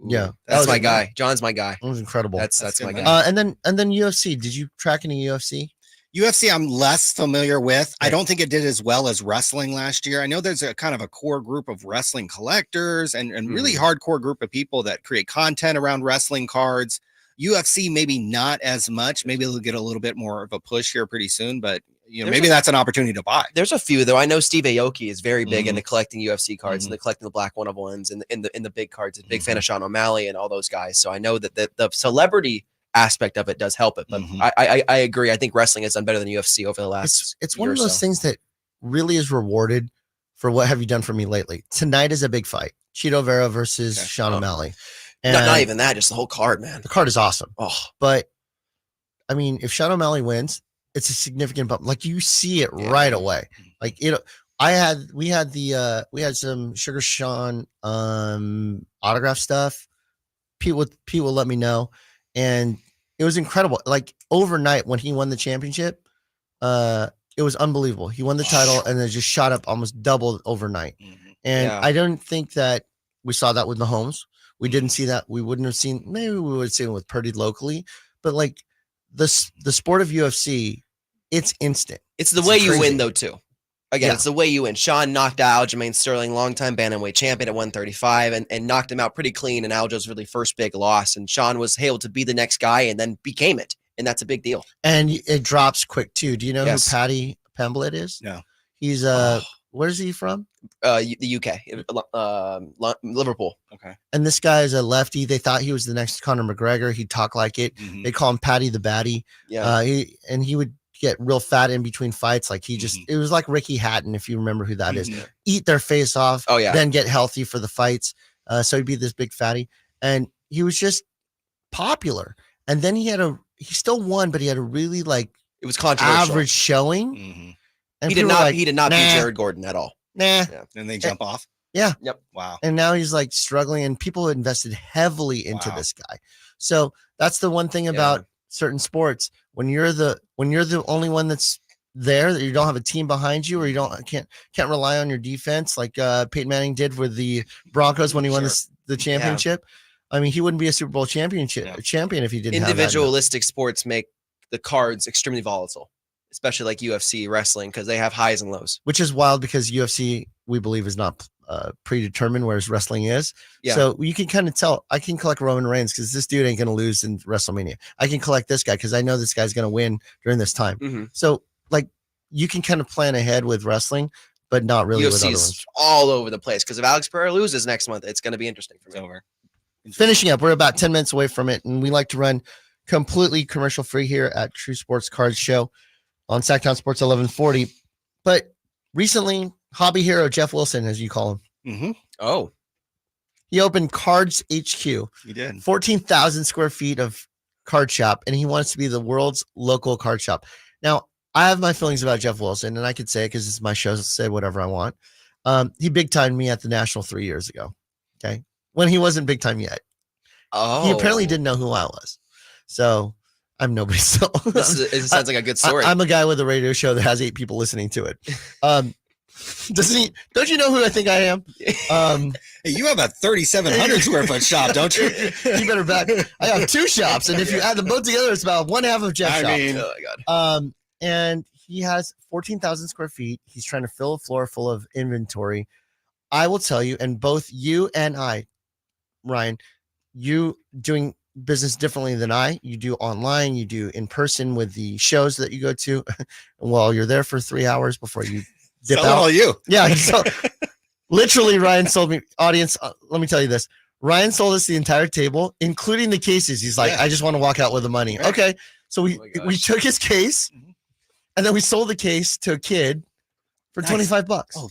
Yeah, that's my guy. John's my guy. It was incredible. That's my guy. And then UFC. Did you track any UFC? UFC, I'm less familiar with. I don't think it did as well as wrestling last year. I know there's a kind of a core group of wrestling collectors and really hardcore group of people that create content around wrestling cards. UFC, maybe not as much. Maybe they'll get a little bit more of a push here pretty soon, but maybe that's an opportunity to buy. There's a few though. I know Steve Aoki is very big into collecting UFC cards and collecting the black 1-of-1s and in the big cards. He's a big fan of Sean O'Malley and all those guys. So I know that the celebrity aspect of it does help it. But I agree. I think wrestling has done better than UFC over the last. It's one of those things that really is rewarded for what have you done for me lately. Tonight is a big fight. Chito Vera versus Sean O'Malley. And not even that, just the whole card, man. The card is awesome. Oh, but I mean, if Sean O'Malley wins, it's a significant bump. Like you see it right away. Like we had some Sugar Sean autograph stuff. Pete will let me know, and it was incredible. Like overnight when he won the championship, it was unbelievable. He won the title and then just shot up almost double overnight. And I don't think that we saw that with Mahomes. We didn't see that. We wouldn't have seen. Maybe we would have seen it with Purdy locally, but like the sport of UFC, it's instant. It's the way you win though too. Again, it's the way you win. Sean knocked out Aljamain Sterling, longtime bantamweight champion at 135, and knocked him out pretty clean. And Aljo's really first big loss, and Sean was able to be the next guy and then became it, and that's a big deal. And it drops quick too. Do you know who Paddy Pimblett is? No. He's where is he from? The UK, Liverpool. Okay. And this guy is a lefty. They thought he was the next Conor McGregor. He talked like it. They call him Paddy the Baddie. Yeah. He would get real fat in between fights. Like he just, it was like Ricky Hatton, if you remember who that is. Eat their face off. Oh yeah. Then get healthy for the fights. So he'd be this big fatty, and he was just popular. And then he still won, but he had a really it was controversial. average showing. And He did not beat Jared Gordon at all. Nah. And they jump off. Yeah. Yep. Wow. And now he's like struggling, and people invested heavily into this guy. So that's the one thing about certain sports. When you're the only one that's there, that you don't have a team behind you, or you can't rely on your defense, like Peyton Manning did with the Broncos when he won the championship. I mean, he wouldn't be a Super Bowl champion if he didn't. Individualistic sports make the cards extremely volatile, especially like UFC, wrestling, because they have highs and lows. Which is wild because UFC, we believe, is not predetermined, whereas wrestling is. Yeah. So you can kind of tell. I can collect Roman Reigns because this dude ain't going to lose in WrestleMania. I can collect this guy because I know this guy's going to win during this time. So like you can kind of plan ahead with wrestling, but not really with other ones. All over the place because if Alex Pereira loses next month, it's going to be interesting for me. Finishing up, we're about 10 minutes away from it, and we like to run completely commercial free here at True Sports Cards Show on Sacktown Sports 1140. But recently, hobby hero Jeff Wilson, as you call him, Oh, he opened Cards HQ. He did. 14,000 square feet of card shop, and he wants to be the world's local card shop. Now, I have my feelings about Jeff Wilson, and I could say it because it's my show, so say whatever I want. He big timed me at the National 3 years ago. Okay. When he wasn't big time yet. Oh, He apparently didn't know who I was. So I'm nobody. So it sounds like a good story. I'm a guy with a radio show that has 8 people listening to it. Don't you know who I think I am? Hey, you have a 3,700 square foot shop, don't you? You better bet. I have 2 shops, and if you add them both together, it's about one half of Jeff's shop. Oh my God. And he has 14,000 square feet. He's trying to fill a floor full of inventory. I will tell you, and both you and I, Ryan, you doing business differently than I. You do online, you do in person with the shows that you go to. Well, you're there for 3 hours before you dip Sell out. all you. Yeah. So literally, Ryan sold me. Audience, let me tell you this. Ryan sold us the entire table, including the cases. He's like, I just want to walk out with the money. Right. Okay. So we took his case, and then we sold the case to a kid for $25. Oh,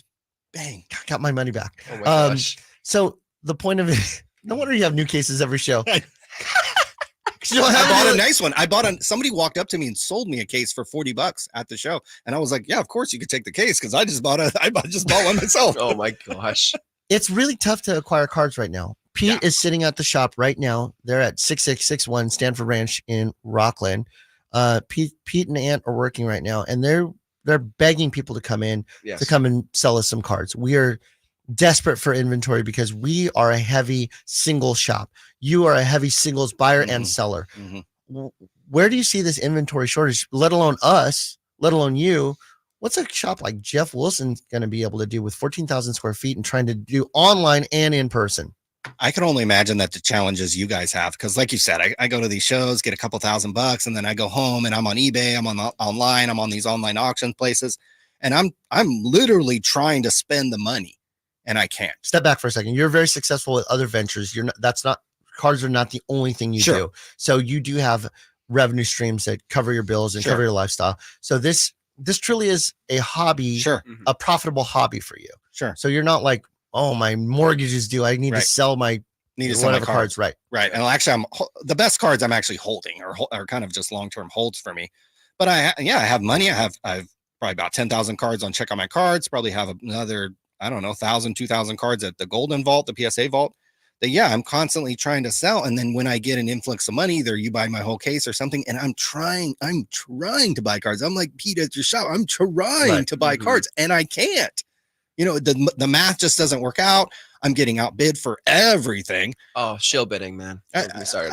bang. Got my money back. Oh my gosh. So the point of it, no wonder you have new cases every show. You don't I have bought any- a nice one. Somebody walked up to me and sold me a case for $40 at the show. And I was like, yeah, of course you could take the case because I just bought one myself. Oh my gosh. It's really tough to acquire cards right now. Pete is sitting at the shop right now. They're at 6661 Stanford Ranch in Rockland. Pete and Ant are working right now, and they're begging people to come in to come and sell us some cards. We are desperate for inventory because we are a heavy single shop. You are a heavy singles buyer and seller. where do you see this inventory shortage, let alone us, let alone you? What's a shop like Jeff Wilson going to be able to do with 14,000 square feet and trying to do online and in person? I can only imagine that the challenges you guys have, because like you said, I go to these shows, get a couple $1,000, and then I go home and I'm on eBay, I'm on online, I'm on these online auction places, and I'm literally trying to spend the money, and I can't. Step back for a second. You're very successful with other ventures. Cards are not the only thing you do. So you do have revenue streams that cover your bills and cover your lifestyle. So this truly is a hobby, a profitable hobby for you. Sure. So you're not like, oh, my mortgage is due, I need to sell my cards. Right. And actually, the best cards I'm actually holding are kind of just long-term holds for me. But I have money. I've probably about 10,000 cards on Check On My Cards. Probably have another, I don't know, 1,000, 2,000 cards at the Golden Vault, the PSA Vault. That I'm constantly trying to sell. And then when I get an influx of money, either you buy my whole case or something, and I'm trying to buy cards. I'm like, Pete, at your shop, I'm trying to buy cards, and I can't. The math just doesn't work out. I'm getting outbid for everything. Oh, shill bidding, man. Sorry.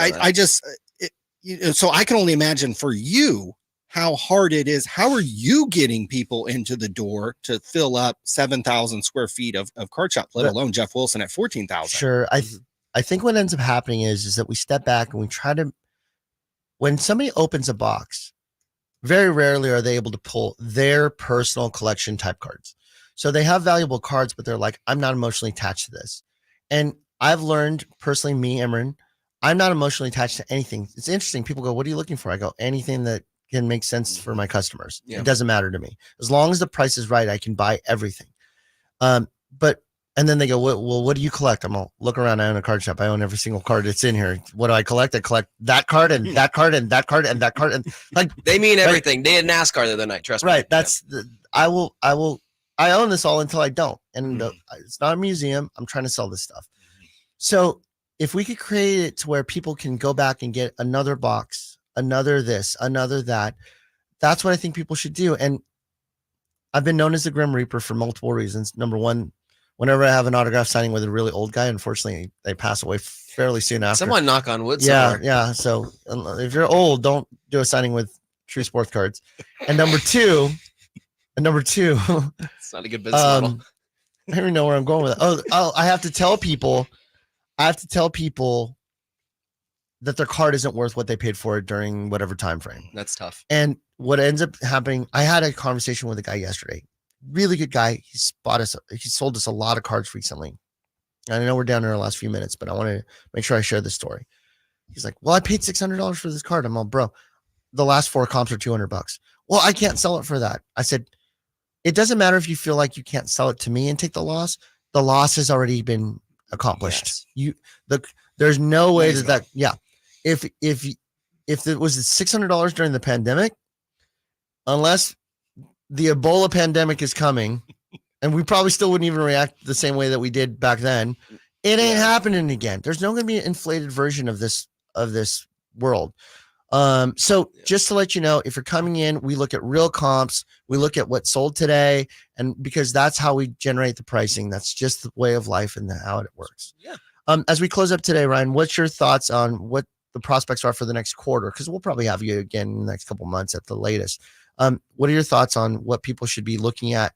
So I can only imagine for you how hard it is. How are you getting people into the door to fill up 7,000 square feet of card shop, let alone Jeff Wilson at 14,000? Sure. I think what ends up happening is that we step back and we try to, when somebody opens a box, very rarely are they able to pull their personal collection type cards. So they have valuable cards, but they're like, I'm not emotionally attached to this. And I've learned personally, me, Emran, I'm not emotionally attached to anything. It's interesting. People go, what are you looking for? I go, anything that can make sense for my customers. It doesn't matter to me. As long as the price is right, I can buy everything. And then they go, well, what do you collect? I'm all, look around. I own a card shop. I own every single card that's in here. What do I collect? I collect that card and that card and that card and that card. And like, they mean everything. They had NASCAR the other night. Trust me. Right. That's I own this all until I don't. And it's not a museum. I'm trying to sell this stuff. So if we could create it to where people can go back and get another box, another this, another that, that's what I think people should do. And I've been known as the Grim Reaper for multiple reasons. Number one, whenever I have an autograph signing with a really old guy, unfortunately, they pass away fairly soon after. Someone knock on wood. Yeah. So if you're old, don't do a signing with True Sports Cards. And number two, it's not a good business model. I don't even know where I'm going with it. Oh, I have to tell people that their card isn't worth what they paid for it during whatever time frame. That's tough. And what ends up happening, I had a conversation with a guy yesterday. Really good guy. He sold us a lot of cards recently. And I know we're down in our last few minutes, but I want to make sure I share this story. He's like, well, I paid $600 for this card. I'm all, bro, the last 4 comps are $200. Well, I can't sell it for that. I said, it doesn't matter if you feel like you can't sell it to me and take the loss. The loss has already been accomplished. Yes. There's no way that if it was $600 during the pandemic, unless the Ebola pandemic is coming, and we probably still wouldn't even react the same way that we did back then, it ain't happening again. There's no going to be an inflated version of this world. So just to let you know, if you're coming in, we look at real comps, we look at what sold today, and because that's how we generate the pricing. That's just the way of life and how it works. Yeah. As we close up today, Ryan, what's your thoughts on what the prospects are for the next quarter? Because we'll probably have you again in the next couple of months at the latest. What are your thoughts on what people should be looking at?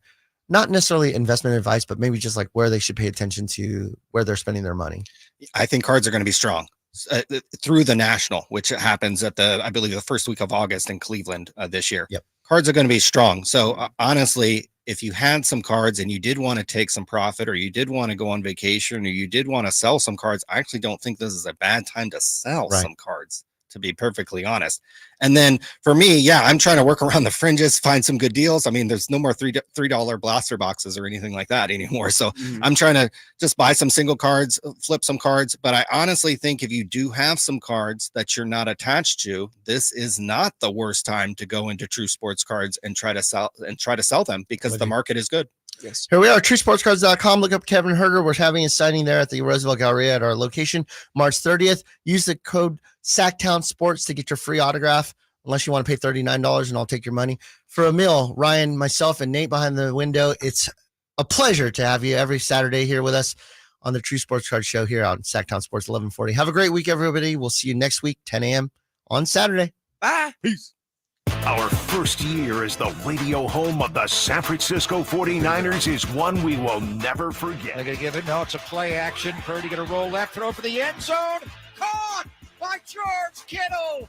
Not necessarily investment advice, but maybe just like where they should pay attention to where they're spending their money. I think cards are going to be strong through the National, which happens at I believe the first week of August in Cleveland this year. Yep. Cards are going to be strong. So honestly, if you had some cards and you did want to take some profit, or you did want to go on vacation, or you did want to sell some cards, I actually don't think this is a bad time to sell some cards, to be perfectly honest. And then for me, I'm trying to work around the fringes, find some good deals. I mean, there's no more $3 blaster boxes or anything like that anymore. So I'm trying to just buy some single cards, flip some cards. But I honestly think if you do have some cards that you're not attached to, this is not the worst time to go into True Sports Cards and try to sell them, because the market is good. Yes. Here we are, TrueSportsCards.com. Look up Kevin Herger. We're having a signing there at the Roosevelt Galleria at our location, March 30th. Use the code Sacktown Sports to get your free autograph, unless you want to pay $39, and I'll take your money. For Emil, Ryan, myself, and Nate behind the window, it's a pleasure to have you every Saturday here with us on the True Sports Card Show here on Sacktown Sports 1140. Have a great week, everybody. We'll see you next week, 10 a.m. on Saturday. Bye. Peace. Our first year as the radio home of the San Francisco 49ers is one we will never forget. They're going to give it. No, it's a play action. Purdy going to roll left, throw for the end zone. Caught by George Kittle.